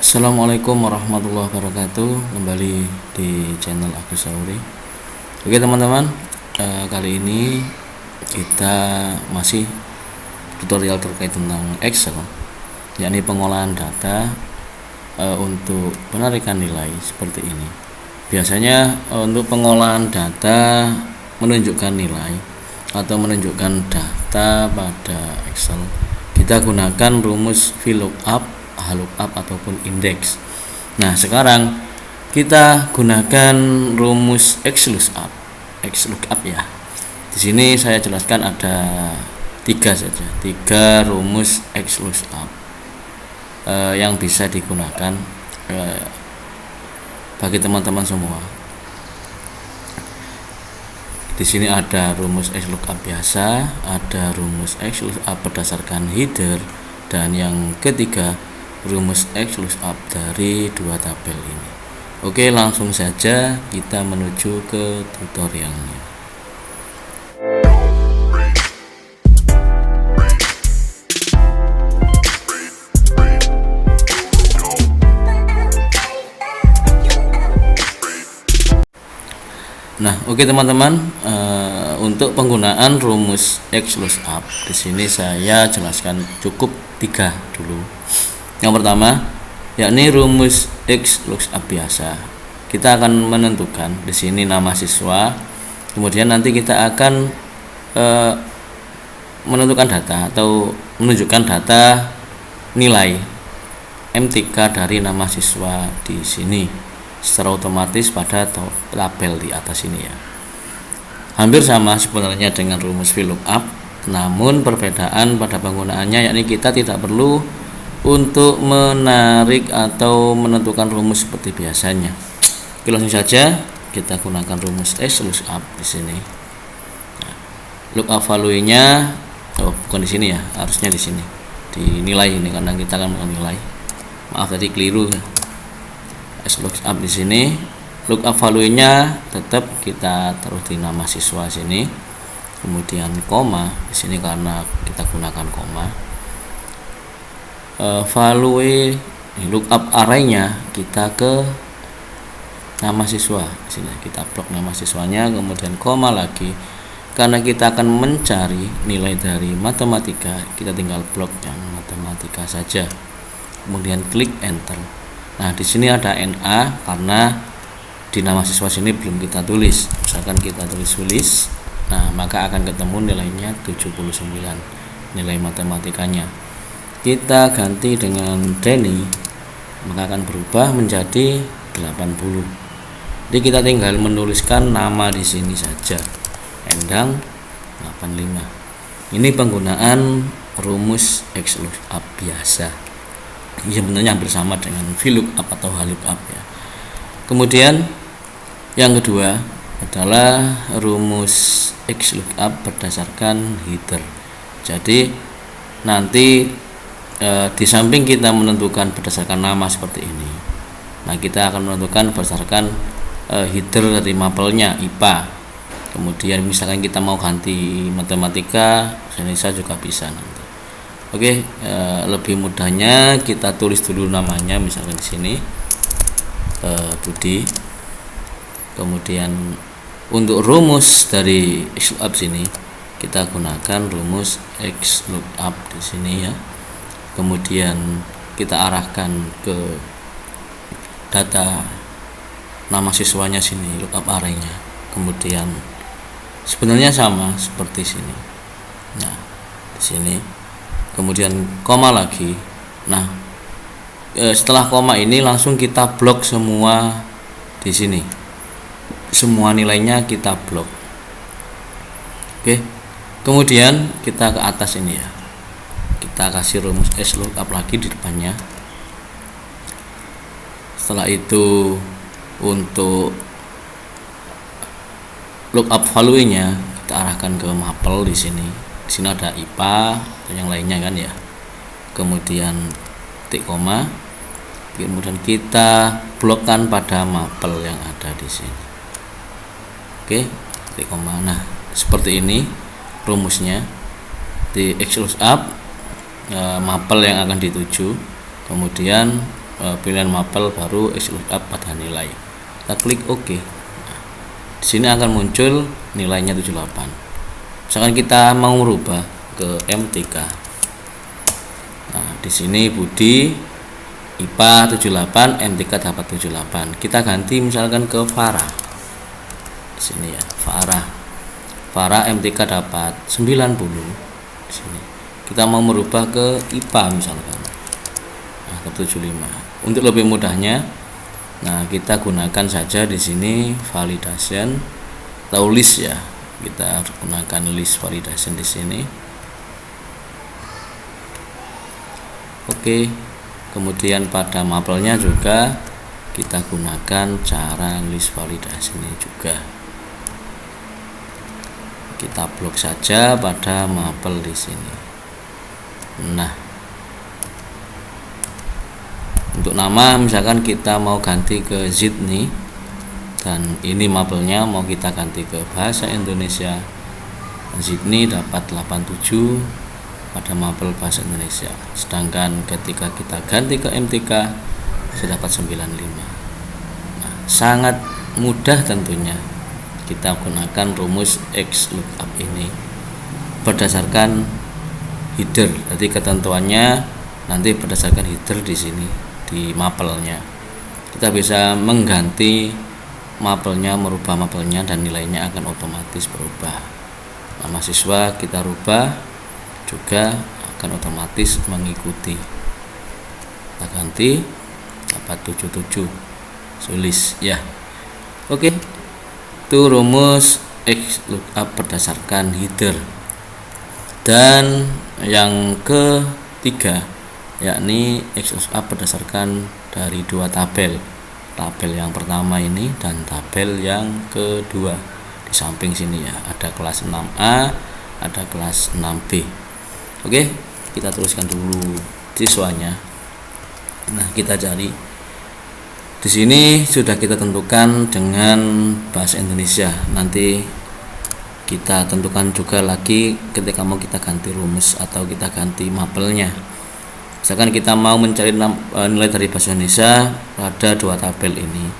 Assalamualaikum warahmatullahi wabarakatuh. Kembali di channel Agus Sauri. Oke teman-teman, kali ini kita masih tutorial terkait tentang Excel, yakni pengolahan data untuk penarikan nilai seperti ini. Biasanya untuk pengolahan data menunjukkan nilai atau menunjukkan data pada Excel, kita gunakan rumus VLOOKUP, HLOOKUP ataupun indeks. Nah, sekarang kita gunakan rumus XLOOKUP ya. Di sini saya jelaskan ada tiga rumus XLOOKUP yang bisa digunakan bagi teman-teman semua. Di sini ada rumus XLOOKUP biasa, ada rumus XLOOKUP berdasarkan header, dan yang ketiga rumus XLOOKUP dari dua tabel ini. Oke, langsung saja kita menuju ke tutorialnya. Nah, oke teman-teman, untuk penggunaan rumus XLOOKUP di sini saya jelaskan cukup 3 dulu. Yang pertama, yakni rumus XLOOKUP biasa. Kita akan menentukan di sini nama siswa, kemudian nanti kita akan menentukan data atau menunjukkan data nilai MTK dari nama siswa di sini secara otomatis pada tabel di atas ini ya. Hampir sama sebenarnya dengan rumus VLOOKUP, namun perbedaan pada penggunaannya yakni kita tidak perlu untuk menarik atau menentukan rumus seperti biasanya. Oke, langsung saja kita gunakan rumus XLOOKUP di sini. Nah, lookup value-nya bukan di sini ya, harusnya di sini. Di nilai ini karena kita akan melakukan nilai. Maaf tadi keliru ya. XLOOKUP di sini, lookup value-nya tetap kita taruh di nama siswa sini. Kemudian koma di sini karena kita gunakan koma. Value lookup array-nya kita ke nama siswa. Di sini kita blok nama siswanya, kemudian koma lagi. Karena kita akan mencari nilai dari matematika, kita tinggal blok yang matematika saja. Kemudian klik enter. Nah, di sini ada NA karena di nama siswa sini belum kita tulis. Misalkan kita tulis, nah maka akan ketemu nilainya 79, nilai matematikanya. Kita ganti dengan Denny, maka akan berubah menjadi 80. Jadi kita tinggal menuliskan nama di sini saja, Endang 85. Ini penggunaan rumus XLOOKUP biasa. Sebenarnya hampir sama dengan VLOOKUP atau HLOOKUP ya. Kemudian yang kedua adalah rumus XLOOKUP berdasarkan header. Jadi nanti di samping kita menentukan berdasarkan nama seperti ini, nah kita akan menentukan berdasarkan header dari mapelnya IPA. Kemudian misalkan kita mau ganti matematika, Indonesia juga bisa nanti. Oke, lebih mudahnya kita tulis dulu namanya, misalkan di sini Budi. Kemudian untuk rumus dari XLOOKUP sini kita gunakan rumus XLOOKUP di sini ya. Kemudian kita arahkan ke data nama siswanya sini, lookup array-nya. Kemudian sebenarnya sama seperti sini. Nah, di sini kemudian koma lagi. Nah, setelah koma ini langsung kita blok semua di sini. Semua nilainya kita blok. Oke. Kemudian kita ke atas ini ya. Kita kasih rumus XLOOKUP lagi di depannya. Setelah itu untuk lookup value-nya kita arahkan ke mapel di sini. Di sini ada IPA atau yang lainnya kan ya. Kemudian titik koma. Kemudian kita blokkan pada mapel yang ada di sini. Oke, titik koma. Nah, seperti ini rumusnya di XLOOKUP. Mapel yang akan dituju, kemudian pilihan mapel baru X lookup pada nilai. Kita klik OK. Nah, di sini akan muncul nilainya 78. Misalkan kita mau merubah ke MTK. Nah, di sini Budi IPA 78, MTK dapat 78. Kita ganti misalkan ke Farah. Di sini ya, Farah MTK dapat 90. Di sini. Kita mau merubah ke IPA misalkan. Nah, ke 75. Untuk lebih mudahnya, nah kita gunakan saja di sini validation atau list ya. Kita gunakan list validation di sini. Oke. Kemudian pada mapelnya juga kita gunakan cara list validation ini juga. Kita blok saja pada mapel di sini. Nah, untuk nama misalkan kita mau ganti ke Zidni, dan ini mapelnya mau kita ganti ke bahasa Indonesia. Zidni dapat 87 pada mapel bahasa Indonesia, sedangkan ketika kita ganti ke MTK sudah dapat 95. Nah, sangat mudah tentunya kita gunakan rumus X lookup ini berdasarkan header. Jadi ketentuannya nanti berdasarkan header di sini di mapelnya. Kita bisa mengganti mapelnya, merubah mapelnya, dan nilainya akan otomatis berubah. Nama siswa kita rubah juga akan otomatis mengikuti. Kita ganti dapat 77 sulis ya. Oke, itu rumus X lookup berdasarkan header. Dan yang ketiga yakni X lookup berdasarkan dari dua tabel yang pertama ini dan tabel yang kedua. Di samping sini ya ada kelas 6A, ada kelas 6B. Oke, kita tuliskan dulu siswanya. Nah, kita cari di sini sudah kita tentukan dengan bahasa Indonesia. Nanti kita tentukan juga lagi ketika mau kita ganti rumus atau kita ganti mapelnya. Misalkan kita mau mencari nilai dari bahasa Indonesia pada dua tabel ini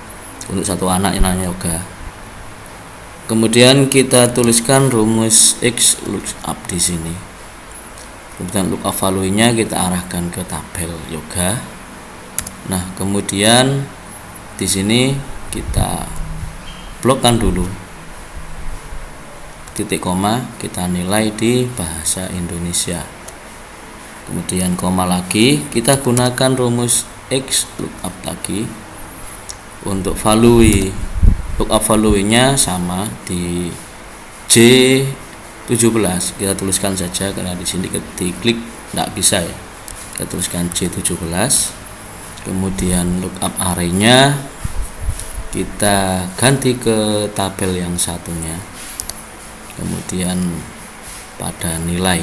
untuk satu anak yang namanya Yoga. Kemudian kita tuliskan rumus X lookup di sini. Kemudian lookup value-nya kita arahkan ke tabel Yoga. Nah, kemudian di sini kita blokkan dulu titik koma, kita nilai di bahasa Indonesia. Kemudian koma lagi, kita gunakan rumus X lookup lagi. Untuk value, lookup value-nya sama di J17. Kita tuliskan saja karena di sini diklik tidak bisa ya. Kita tuliskan J17. Kemudian lookup array-nya kita ganti ke tabel yang satunya. Kemudian pada nilai,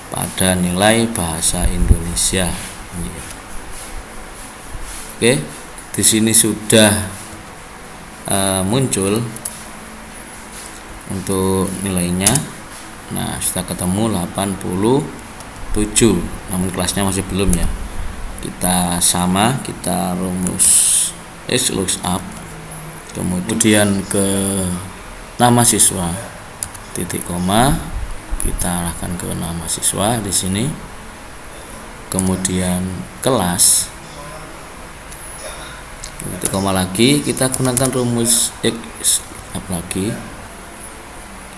pada nilai bahasa Indonesia. Oke, di sini sudah muncul untuk nilainya. Nah, sudah ketemu 87, namun kelasnya masih belum ya. Kita sama, kita rumus X lookup, kemudian ke nama siswa titik koma, kita arahkan ke nama siswa di sini. Kemudian kelas titik koma lagi, kita gunakan rumus X lookup lagi.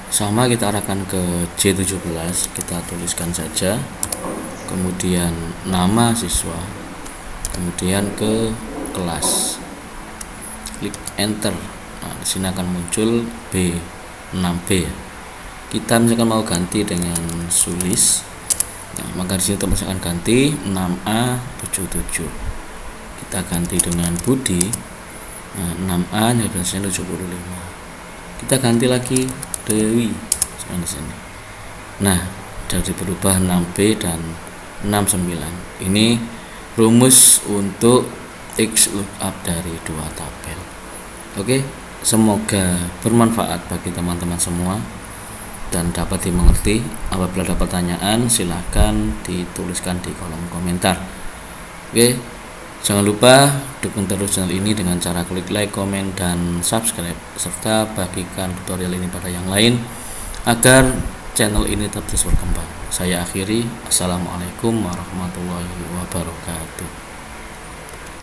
Sama, kita arahkan ke J17, kita tuliskan saja. Kemudian nama siswa, kemudian ke kelas. Klik enter. Nah, di sini akan muncul B6B. Kita misalkan mau ganti dengan sulis. Nah, maka di sini teman akan ganti 6A77. Kita ganti dengan Budi. Nah, 6A nilainya 75. Kita ganti lagi Dewi di sini. Nah, jadi berubah 6B dan 69. Ini rumus untuk X lookup dari dua tabel. Oke, semoga bermanfaat bagi teman-teman semua dan dapat dimengerti. Apabila ada pertanyaan, silahkan dituliskan di kolom komentar. Oke, jangan lupa dukung terus channel ini dengan cara klik like, komen, dan subscribe, serta bagikan tutorial ini pada yang lain agar channel ini tetap terus berkembang. Saya akhiri, assalamualaikum warahmatullahi wabarakatuh.